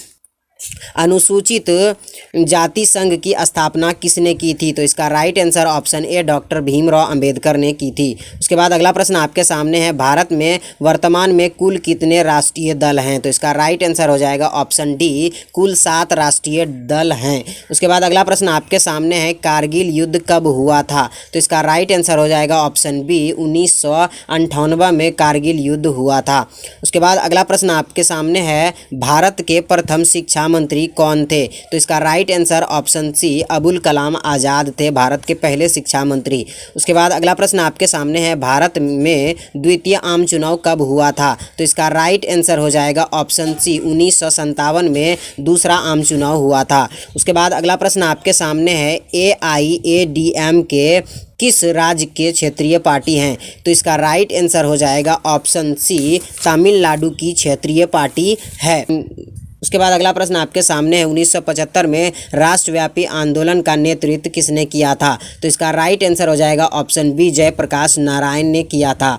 अनुसूचित जाति संघ की स्थापना किसने की थी? तो इसका राइट आंसर ऑप्शन ए, डॉक्टर भीमराव अंबेडकर ने की थी। उसके बाद अगला प्रश्न आपके सामने है, भारत में वर्तमान में कुल कितने राष्ट्रीय दल हैं? तो इसका राइट आंसर हो जाएगा ऑप्शन डी, कुल 7 राष्ट्रीय दल हैं। उसके बाद अगला प्रश्न आपके सामने है, कारगिल युद्ध कब हुआ था? तो इसका राइट आंसर हो जाएगा ऑप्शन बी, 1998 में कारगिल युद्ध हुआ था। उसके बाद अगला प्रश्न आपके सामने है, भारत के प्रथम शिक्षा मंत्री कौन थे? तो इसका right answer option C, Abul Kalam Azad थे भारत के पहले शिक्षा मंत्री। उसके बाद अगला प्रश्न आपके सामने है, भारत में द्वितीय आम चुनाव कब हुआ था? तो इसका राइट आंसर हो जाएगा ऑप्शन सी, 1957 में दूसरा आम चुनाव हुआ था। उसके बाद अगला प्रश्न आपके सामने है, AIADM के किस राज्य के क्षेत्रीय पार्टी हैं? तो इसका राइट आंसर हो जाएगा ऑप्शन सी, तमिलनाडु की क्षेत्रीय पार्टी है। उसके बाद अगला प्रश्न आपके सामने है, 1975 में राष्ट्रव्यापी आंदोलन का नेतृत्व किसने किया था? तो इसका राइट आंसर हो जाएगा ऑप्शन बी, जयप्रकाश नारायण ने किया था।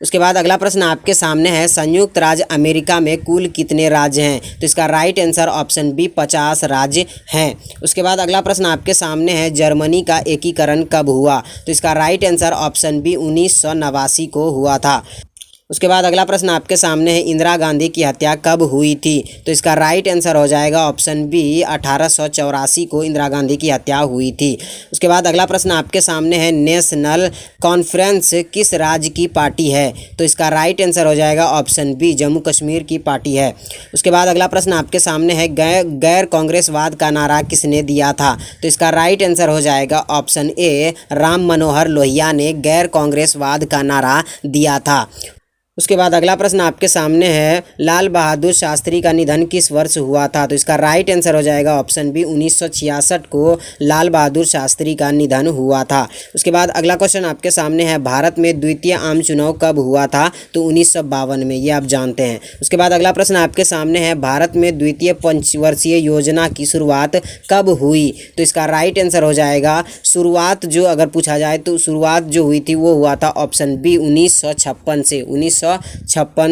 उसके बाद अगला प्रश्न आपके सामने है, संयुक्त राज्य अमेरिका में कुल कितने राज्य हैं? तो इसका राइट आंसर ऑप्शन बी, 50 राज्य हैं। उसके बाद अगला प्रश्न आपके सामने है, जर्मनी का एकीकरण कब हुआ? तो इसका राइट आंसर ऑप्शन बी, 1989 को हुआ था। उसके बाद अगला प्रश्न आपके सामने है, इंदिरा गांधी की हत्या कब हुई थी? तो इसका राइट आंसर हो जाएगा ऑप्शन बी, 1884 को इंदिरा गांधी की हत्या हुई थी। उसके बाद अगला प्रश्न आपके सामने है, नेशनल कॉन्फ्रेंस किस राज्य की पार्टी है? तो इसका राइट आंसर हो जाएगा ऑप्शन बी, जम्मू कश्मीर की पार्टी है। उसके बाद अगला प्रश्न आपके सामने है, गैर कांग्रेसवाद का नारा किसने दिया था? तो इसका राइट आंसर हो जाएगा ऑप्शन ए, राम मनोहर लोहिया ने गैर कांग्रेसवाद का नारा दिया था। उसके बाद अगला प्रश्न आपके सामने है, लाल बहादुर शास्त्री का निधन किस वर्ष हुआ था? तो इसका राइट आंसर हो जाएगा ऑप्शन बी, 1966 को लाल बहादुर शास्त्री का निधन हुआ था। उसके बाद अगला क्वेश्चन आपके सामने है, भारत में द्वितीय आम चुनाव कब हुआ था? तो 1952 में, ये आप जानते हैं। उसके बाद अगला प्रश्न आपके सामने है, भारत में द्वितीय पंचवर्षीय योजना की शुरुआत कब हुई? तो इसका राइट आंसर हो जाएगा, शुरुआत जो अगर पूछा जाए तो शुरुआत जो हुई थी वो हुआ था ऑप्शन बी, 1956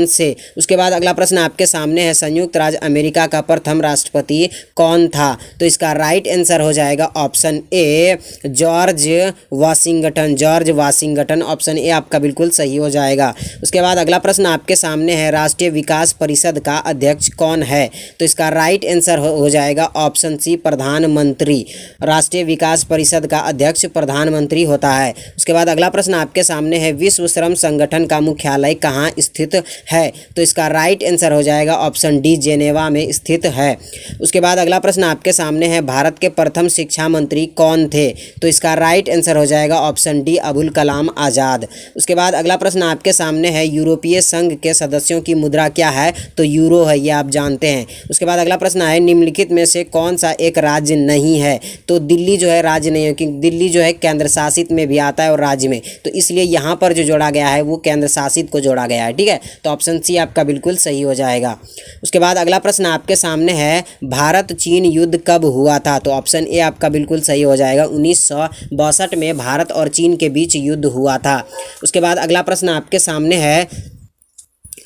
से। उसके बाद अगला प्रश्न आपके सामने है, संयुक्त राज्य अमेरिका का प्रथम राष्ट्रपति कौन था? तो इसका राइट आंसर हो जाएगा option A, George Washington. Option A आपका बिल्कुल सही हो जाएगा। उसके बाद अगला प्रश्न आपके सामने है, राष्ट्रीय विकास परिषद का अध्यक्ष कौन है? तो इसका राइट आंसर हो जाएगा ऑप्शन सी, प्रधानमंत्री। राष्ट्रीय विकास परिषद का अध्यक्ष प्रधानमंत्री होता है। उसके बाद अगला प्रश्न आपके सामने है, विश्व श्रम संगठन का मुख्यालय कहाँ स्थित है? तो इसका राइट आंसर हो जाएगा ऑप्शन डी, जेनेवा में स्थित है। उसके बाद अगला प्रश्न आपके सामने है, भारत के प्रथम शिक्षा मंत्री कौन थे? तो इसका राइट आंसर हो जाएगा ऑप्शन डी, अबुल कलाम आज़ाद। उसके बाद अगला प्रश्न आपके सामने है, यूरोपीय संघ के सदस्यों की मुद्रा क्या है? तो यूरो है, ये आप जानते हैं। उसके बाद अगला प्रश्न है, निम्नलिखित में से कौन सा एक राज्य नहीं है? तो दिल्ली जो है राज्य नहीं है, क्योंकि दिल्ली जो है केंद्र शासित में भी आता है और राज्य में, तो इसलिए यहाँ पर जो जोड़ा गया है वो केंद्र शासित को जोड़ा गया है, ठीक है। तो ऑप्शन सी आपका बिल्कुल सही हो जाएगा। उसके बाद अगला प्रश्न आपके सामने है, भारत चीन युद्ध कब हुआ था? तो ऑप्शन ए आपका बिल्कुल सही हो जाएगा, 1962 में भारत और चीन के बीच युद्ध हुआ था। उसके बाद अगला प्रश्न आपके सामने है,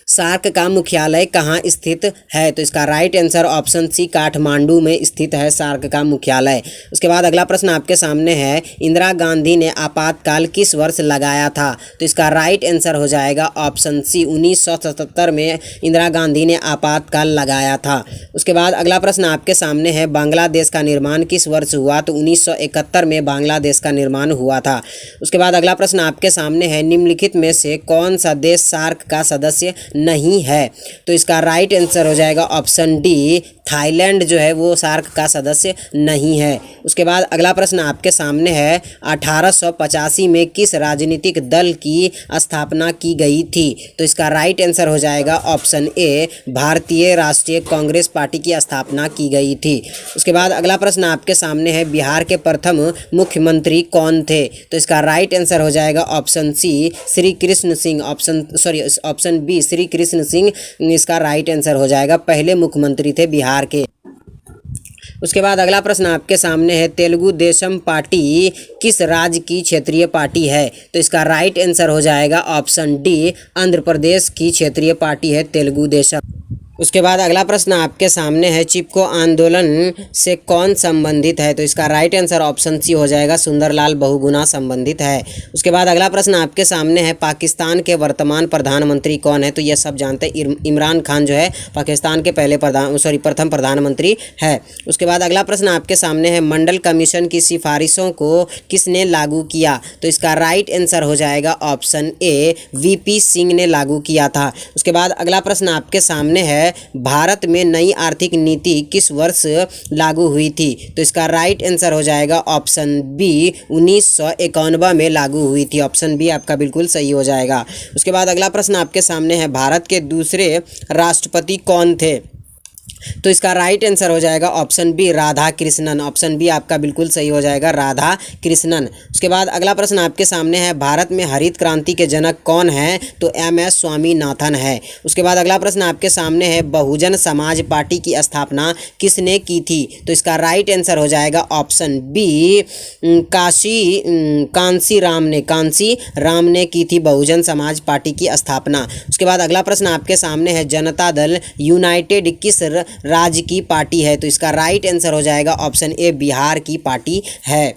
सार्क का मुख्यालय कहाँ स्थित है? तो इसका right answer option C Kathmandu में स्थित है सार्क का मुख्यालय। उसके बाद अगला प्रश्न आपके सामने है, इंदिरा गांधी ने आपातकाल किस वर्ष लगाया था? तो इसका राइट आंसर हो जाएगा ऑप्शन सी, 1977 में इंदिरा गांधी ने आपातकाल लगाया था। उसके बाद अगला प्रश्न आपके सामने है, बांग्लादेश का निर्माण किस वर्ष हुआ? तो 1971 में बांग्लादेश का निर्माण हुआ था। उसके बाद अगला प्रश्न आपके सामने है, निम्नलिखित में से कौन सा देश सार्क का सदस्य नहीं है? तो इसका राइट आंसर हो जाएगा ऑप्शन डी, थाईलैंड जो है वो सार्क का सदस्य नहीं है। उसके बाद अगला प्रश्न आपके सामने है, 1885 में किस राजनीतिक दल की स्थापना की गई थी? तो इसका राइट आंसर हो जाएगा ऑप्शन ए, भारतीय राष्ट्रीय कांग्रेस पार्टी की स्थापना की गई थी। उसके बाद अगला प्रश्न आपके सामने है, बिहार के प्रथम मुख्यमंत्री कौन थे? तो इसका राइट आंसर हो जाएगा option C, Shri Krishna Singh. Option B, Shri Krishna Singh इसका राइट आंसर हो जाएगा, पहले मुख्यमंत्री थे बिहार के। उसके बाद अगला प्रश्न आपके सामने है, तेलुगु देशम पार्टी किस राज्य की क्षेत्रीय पार्टी है? तो इसका राइट आंसर हो जाएगा ऑप्शन डी, आंध्र प्रदेश की क्षेत्रीय पार्टी है तेलुगु देशम। उसके बाद अगला प्रश्न आपके सामने है, चिपको आंदोलन से कौन संबंधित है? तो इसका राइट आंसर ऑप्शन सी हो जाएगा, सुंदरलाल बहुगुणा संबंधित है। उसके बाद अगला प्रश्न आपके सामने है, पाकिस्तान के वर्तमान प्रधानमंत्री कौन है? तो यह सब जानते हैं, इमरान खान जो है पाकिस्तान के प्रथम प्रधानमंत्री है। उसके बाद अगला प्रश्न आपके सामने है, मंडल कमीशन की सिफारिशों को किसने लागू किया? तो इसका राइट आंसर हो जाएगा ऑप्शन ए, वीपी सिंह ने लागू किया था। उसके बाद अगला प्रश्न आपके सामने है, भारत में नई आर्थिक नीति किस वर्ष लागू हुई थी? तो इसका राइट आंसर हो जाएगा ऑप्शन बी, 1991 में लागू हुई थी। ऑप्शन बी आपका बिल्कुल सही हो जाएगा। उसके बाद अगला प्रश्न आपके सामने है, भारत के दूसरे राष्ट्रपति कौन थे? तो इसका राइट आंसर हो जाएगा option B, Radha Krishnan. Option B आपका बिल्कुल सही हो जाएगा, राधा कृष्णन। उसके बाद अगला प्रश्न आपके सामने है, भारत में हरित क्रांति के जनक कौन है? तो एम.एस. स्वामीनाथन है। उसके बाद अगला प्रश्न आपके सामने है, बहुजन समाज पार्टी की स्थापना किसने की थी? तो इसका राइट आंसर हो जाएगा ऑप्शन बी, कांसी राम ने की थी बहुजन समाज पार्टी की स्थापना। उसके बाद अगला प्रश्न आपके सामने है, जनता दल यूनाइटेड किस राज्य की पार्टी है? तो इसका राइट आंसर हो जाएगा ऑप्शन ए, बिहार की पार्टी है।